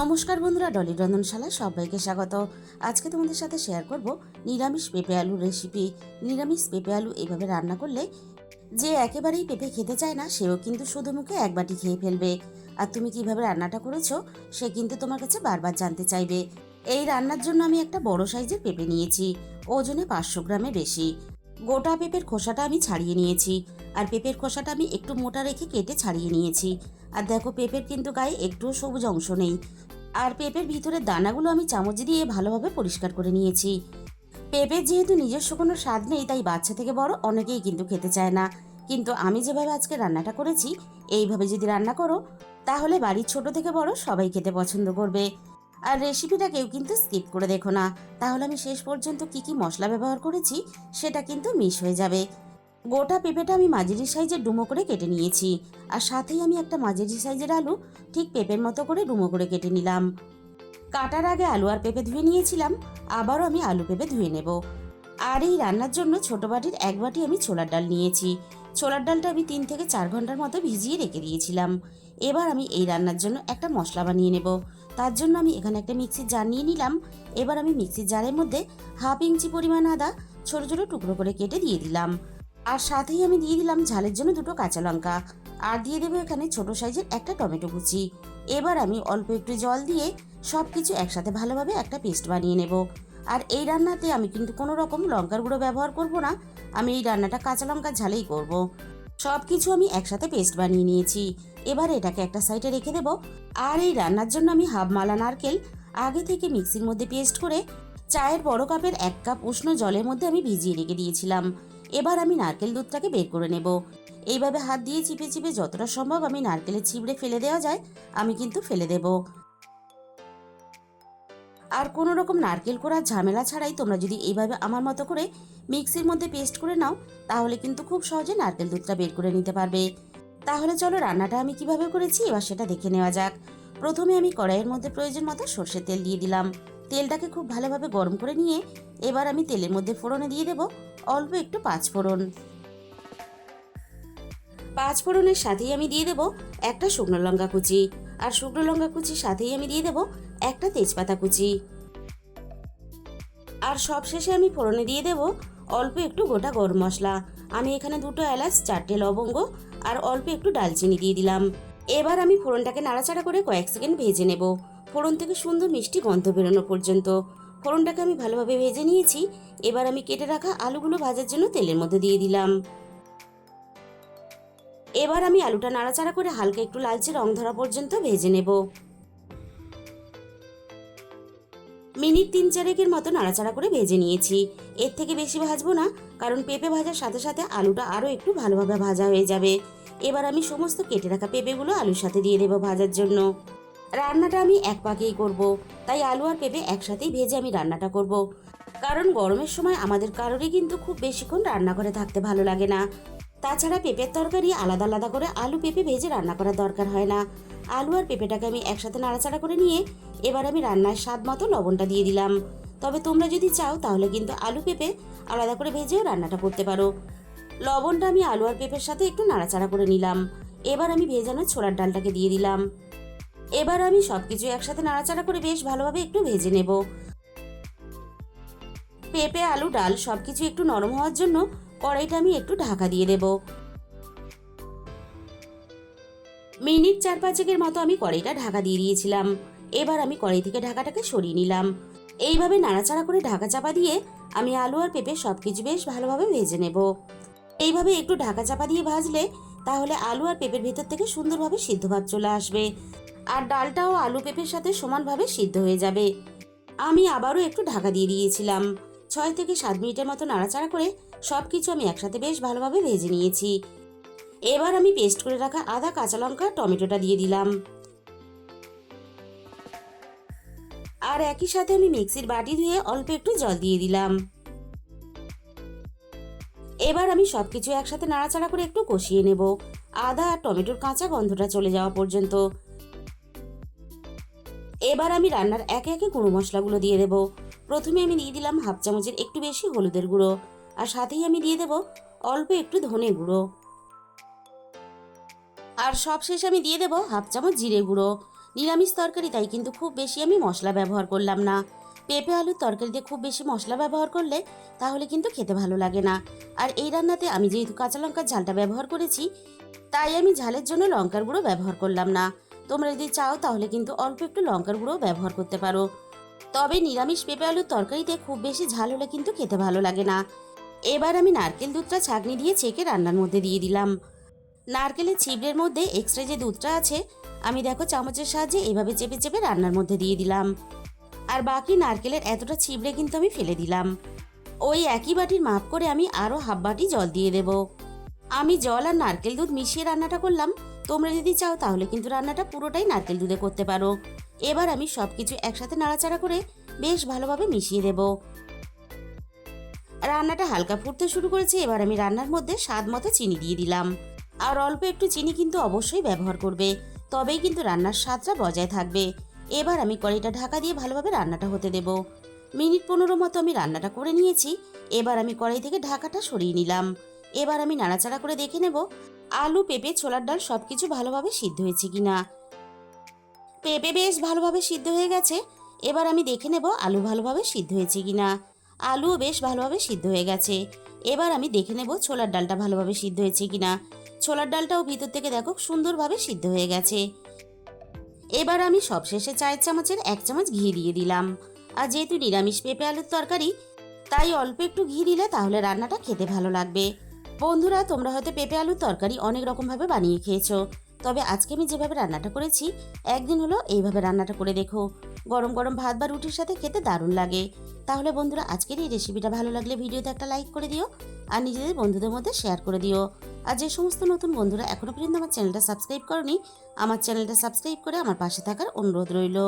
নমস্কার বন্ধুরা, ডলি রন্ধনশালায় সবাইকে স্বাগত। আজকে তোমাদের সাথে শেয়ার করব নিরামিষ পেঁপে আলু রেসিপি। নিরামিষ পেঁপে আলু এইভাবে রান্না করলে যে একেবারেই পেঁপে খেতে চায় না সেও কিন্তু শুধু মুখে এক বাটি খেয়ে ফেলবে। আর তুমি কিভাবে রান্নাটা করেছো সে কিন্তু তোমার কাছে বারবার জানতে চাইবে। এই রান্নার জন্য আমি একটা বড় সাইজের পেঁপে নিয়েছি, ওজনে 500 গ্রামে বেশি। গোটা পেঁপের খোসাটা আমি ছাড়িয়ে নিয়েছি, আর পেঁপের খোসাটা আমি একটু মোটা রেখে কেটে ছাড়িয়ে নিয়েছি। আর দেখো, পেঁপের কিন্তু গায়ে একটুও সবুজ অংশ নেই। আর পেঁপের ভিতরের দানাগুলো আমি চামচ দিয়ে ভালোভাবে পরিষ্কার করে নিয়েছি। পেঁপের যেহেতু নিজস্ব কোনো স্বাদ নেই, তাই বাচ্চা থেকে বড় অনেকেই কিন্তু খেতে চায় না। কিন্তু আমি যেভাবে আজকে রান্নাটা করেছি, এইভাবে যদি রান্না করো তাহলে বাড়ির ছোট থেকে বড় সবাই খেতে পছন্দ করবে। আর রেসিপিটা কেউ কিন্তু স্কিপ করে দেখো না, তাহলে আমি শেষ পর্যন্ত কি কি মশলা ব্যবহার করেছি সেটা কিন্তু মিস হয়ে যাবে। গোটা পেঁপেটা আমি মাঝারি সাইজের ডুমো করে কেটে নিয়েছি, আর সাথেই আমি একটা মাঝারি সাইজের আলু ঠিক পেঁপের মতো করে ডুমো করে কেটে নিলাম। কাটার আগে আলু আর পেঁপে ধুয়ে নিয়েছিলাম, আবারও আমি আলু পেঁপে ধুয়ে নেব। আর এই রান্নার জন্য ছোট বাটির এক বাটি আমি ছোলার ডাল নিয়েছি। ছোলার ডালটা আমি 3 থেকে 4 ঘন্টার মতো ভিজিয়ে রেখে দিয়েছিলাম। এবার আমি এই রান্নার জন্য একটা মশলা বানিয়ে নেব। তার জন্য আমি এখানে একটা মিক্সির জার নিয়ে নিলাম। এবার আমি মিক্সির জারের মধ্যে 1/2 ইঞ্চি পরিমাণ আদা ছোট ছোট টুকরো করে কেটে দিয়ে দিলাম। আর সাথেই আমি দিয়ে দিলাম ঝালের জন্য 2টো কাঁচা লঙ্কা। আর দিয়ে দেবো এখানে ছোট সাইজের একটা টমেটো কুচি। এবার আমি অল্প একটু জল দিয়ে সব কিছু একসাথে ভালোভাবে একটা পেস্ট বানিয়ে নেব। আর এই রান্নাতে আমি কিন্তু কোনো রকম লঙ্কার গুঁড়ো ব্যবহার করব না, আমি এই রান্নাটা কাঁচা লঙ্কার ঝালেই করব। সব কিছু আমি একসাথে পেস্ট বানিয়ে নিয়েছি। এবার এটাকে একটা সাইডে রেখে দেব। আর এই রান্নার জন্য আমি হাফ মালা নারকেল আগে থেকে মিক্সির মধ্যে পেস্ট করে চায়ের বড় কাপের 1 কাপ উষ্ণ জলের মধ্যে আমি ভিজিয়ে রেখে দিয়েছিলাম। এবার আমি নারকেল দুধটাকে বের করে নেব। এইভাবে হাত দিয়ে চিপে চিপে যতটা সম্ভব আমি নারকেলের ছিবড়ে ফেলে দেওয়া যায় আমি কিন্তু ফেলে দেব। আর কোনো রকম নারকেল কোড়ার ঝামেলা ছাড়াই তোমরা যদি এইভাবে আমার মতো করে মিক্সির মধ্যে পেস্ট করে নাও তাহলে কিন্তু খুব সহজে নারকেল দুধটা বের করে নিতে পারবে। তাহলে চলো রান্নাটা আমি কিভাবে করেছি এবার সেটা দেখে নেওয়া যাক। প্রথমে আমি কড়াইয়ের মধ্যে প্রয়োজন মতো সর্ষের তেল দিয়ে দিলাম। তেলটাকে খুব ভালোভাবে গরম করে নিয়ে এবার আমি তেলের মধ্যে ফোড়নে দিয়ে দেব অল্প একটু 5 ফোড়ন। 5 ফোড়নের সাথেই আমি দিয়ে দেব একটা শুকনো লঙ্কা কুচি। আর শুকনো লঙ্কা কুচির সাথেই আমি দিয়ে দেব একটা তেজপাতা কুচি। আর সবশেষে আমি ফোড়নে দিয়ে দেব অল্প একটু গোটা গরম মশলা। আমি এখানে 2টো এলাচ, 4টে লবঙ্গ আর অল্প একটু ডালচিনি দিয়ে দিলাম। এবার আমি ফোড়নটাকে নাড়াচাড়া করে কয়েক সেকেন্ড ভেজে নেব, ফোড়ন থেকে সুন্দর মিষ্টি গন্ধ বেরোনো পর্যন্ত। ফোড়নটাকে আমি ভালোভাবে ভেজে নিয়েছি। এবার আমি কেটে রাখা আলুগুলো ভাজার জন্য তেলের মধ্যে দিয়ে দিলাম। এবার আমি আলুটা নাড়াচাড়া করে হালকা একটু লালচে রং ধরা পর্যন্ত ভেজে নেব। মিনিট 3-4 মতো নাড়াচাড়া করে ভেজে নিয়েছি। এর থেকে বেশি ভাজবো না, কারণ পেঁপে ভাজার সাথে সাথে আলুটা আরও একটু ভালোভাবে ভাজা হয়ে যাবে। এবার আমি সমস্ত কেটে রাখা পেঁপেগুলো আলুর সাথে দিয়ে দেবো ভাজার জন্য। রান্নাটা আমি এক পাকেই করব, তাই আলু আর পেঁপে একসাথেই ভেজে আমি রান্নাটা করব। কারণ গরমের সময় আমাদের কারোরই কিন্তু খুব বেশিক্ষণ রান্না করে থাকতে ভালো লাগে না। তাছাড়া পেঁপের তরকারি আলাদা আলাদা করে আলু পেঁপে ভেজে রান্না করার দরকার হয় না। আলু আর পেঁপেটাকে আমি একসাথে নাড়াচাড়া করে নিয়ে এবার আমি রান্নার স্বাদ মতো লবণটা দিয়ে দিলাম। তবে তোমরা যদি চাও তাহলে কিন্তু আলু পেঁপে আলাদা করে ভেজেও রান্নাটা করতে পারো। লবণটা আমি আলু আর পেঁপের সাথে একটু নাড়াচাড়া করে নিলাম। এবার আমি ভেজানো ছোলার ডালটাকে দিয়ে দিলাম। এবার আমি সবকিছু একসাথে নাড়াচাড়া করে বেশ ভালোভাবে একটু ভেজে নেব। পেঁপে, আলু, ডাল সবকিছু একটু নরম হওয়ার জন্য কড়াইটা আমি একটু ঢাকা দিয়ে দেব। মিনিট 4-5 মতো আমি কড়াইটা ঢাকা দিয়ে দিয়েছিলাম। এবার আমি কড়াই থেকে ঢাকাটাকে সরিয়ে নিলাম। এইভাবে নাড়াচাড়া করে ঢাকা চাপা দিয়ে আমি আলু আর পেঁপে সবকিছু বেশ ভালোভাবে ভেজে নেব। এইভাবে একটু ঢাকা চাপা দিয়ে ভাজলে তাহলে আলু আর পেঁপের ভেতর থেকে সুন্দরভাবে সিদ্ধ ভাব চলে আসবে, আর ডালটাও আলু পেঁপের সাথে সমানভাবে সিদ্ধ হয়ে যাবে। আমি আবারও একটু ঢাকা দিয়ে দিয়েছিলাম। 6 থেকে 7 মিনিটের মতো নাড়াচাড়া করে সবকিছু আমি একসাথে বেশ ভালোভাবে ভেজে নিয়েছি। এবার আমি পেস্ট করে রাখা আদা, কাঁচা লঙ্কা, টমেটোটা দিয়ে দিলাম। আর একই সাথে আমি মিক্সির বাটি ধুয়ে অল্প একটু জল দিয়ে দিলাম। এবার আমি সবকিছু একসাথে নাড়াচাড়া করে একটু কষিয়ে নেব, আদা আর টমেটোর কাঁচা গন্ধটা চলে যাওয়া পর্যন্ত। এবার আমি রান্নার একে একে গুঁড়ো মশলাগুলো দিয়ে দেব। প্রথমে আমি দিয়ে দিলাম 1/2 চামচের একটু বেশি হলুদের গুঁড়ো, আর সাথেই আমি দিয়ে দেব অল্প একটু ধনে গুঁড়ো। আর সবশেষে আমি দিয়ে দেব 1/2 চামচ জিরে গুঁড়ো। নিরামিষ তরকারি, তাই কিন্তু খুব বেশি আমি মশলা ব্যবহার করলাম না। পেঁপে আলুর তরকারিতে খুব বেশি মশলা ব্যবহার করলে তাহলে কিন্তু খেতে ভালো লাগে না। আর এই রান্নাতে আমি যেহেতু কাঁচা লঙ্কার ঝালটা ব্যবহার করেছি, তাই আমি ঝালের জন্য লঙ্কার গুঁড়ো ব্যবহার করলাম না। তোমরা যদি চাও তাহলে কিন্তু অল্প একটু লঙ্কার গুঁড়ো ব্যবহার করতে পারো। তবে নিরামিষ পেঁপে আলুর তরকারিতে খুব বেশি ঝাল হলে কিন্তু খেতে ভালো লাগে না। এবার আমি নারকেল দুধটা ছাঁকনি দিয়ে ছেঁকে রান্নার মধ্যে দিয়ে দিলাম। নারকেলের ছিবড়ের মধ্যে এক্সট্রা যে দুধটা আছে, আমি দেখো চামচের সাহায্যে এভাবে চেপে চেপে রান্নার মধ্যে দিয়ে দিলাম। আর বাকি নারকেলের এতটা ছিবড়ে কিন্তু আমি ফেলে দিলাম। ওই একই বাটির মাপ করে আমি আরও হাফ বাটি জল দিয়ে দেব। আমি জল আর নারকেল দুধ মিশিয়ে রান্নাটা করলাম। তোমরা যদি চাও তাহলে কিন্তু রান্নাটা পুরোটাই নারকেল দুধে করতে পারো। এবার আমি সব কিছু একসাথে নাড়াচাড়া করে বেশ ভালোভাবে মিশিয়ে দেব। রান্নাটা হালকা ফুটতে শুরু করেছে। এবার আমি রান্নার মধ্যে স্বাদ মতো চিনি দিয়ে দিলাম। আর অল্প একটু চিনি কিন্তু অবশ্যই ব্যবহার করবে, তবেই কিন্তু রান্নার স্বাদটা বজায় থাকবে। এবার আমি কড়াইটা ঢাকা দিয়ে ভালোভাবে রান্নাটা হতে দেব। মিনিট 15 মতো আমি রান্নাটা করে নিয়েছি। এবার আমি কড়াই থেকে ঢাকাটা সরিয়ে নিলাম। এবার আমি নাড়াচাড়া করে দেখে নেব আলু, পেঁপে, ছোলার ডাল সবকিছু ভালোভাবে সিদ্ধ হয়েছে কিনা। পেঁপে বেশ ভালোভাবে সিদ্ধ হয়ে গেছে। এবার আমি দেখে নেব আলু ভালোভাবে সিদ্ধ হয়েছে কিনা। আলুও বেশ ভালোভাবে সিদ্ধ হয়ে গেছে। এবার আমি দেখে নেব ছোলার ডালটা ভালোভাবে সিদ্ধ হয়েছে কিনা। ছোলার ডালটাও ভিতর থেকে দেখো সুন্দরভাবে সিদ্ধ হয়ে গেছে। এবার আমি সবশেষে চায়ের চামচের 1 চামচ ঘি দিয়ে দিলাম। আর যেহেতু নিরামিষ পেঁপে আলুর তরকারি, তাই অল্প একটু ঘি দিলে তাহলে রান্নাটা খেতে ভালো লাগবে। বন্ধুরা, তোমরা হয়তো পেঁপে আলুর তরকারি অনেক রকমভাবে বানিয়ে খেয়েছো, তবে আজকে আমি যেভাবে রান্নাটা করেছি, একদিন হলো এইভাবে রান্নাটা করে দেখো। গরম গরম ভাত বা রুটির সাথে খেতে দারুণ লাগে। তাহলে বন্ধুরা, আজকের এই রেসিপিটা ভালো লাগলে ভিডিওতে একটা লাইক করে দিও আর নিজেদের বন্ধুদের মধ্যে শেয়ার করে দিও। আর যে সমস্ত নতুন বন্ধুরা এখনো পর্যন্ত আমার চ্যানেলটা সাবস্ক্রাইব করনি, আমার চ্যানেলটা সাবস্ক্রাইব করে আমার পাশে থাকার অনুরোধ রইল।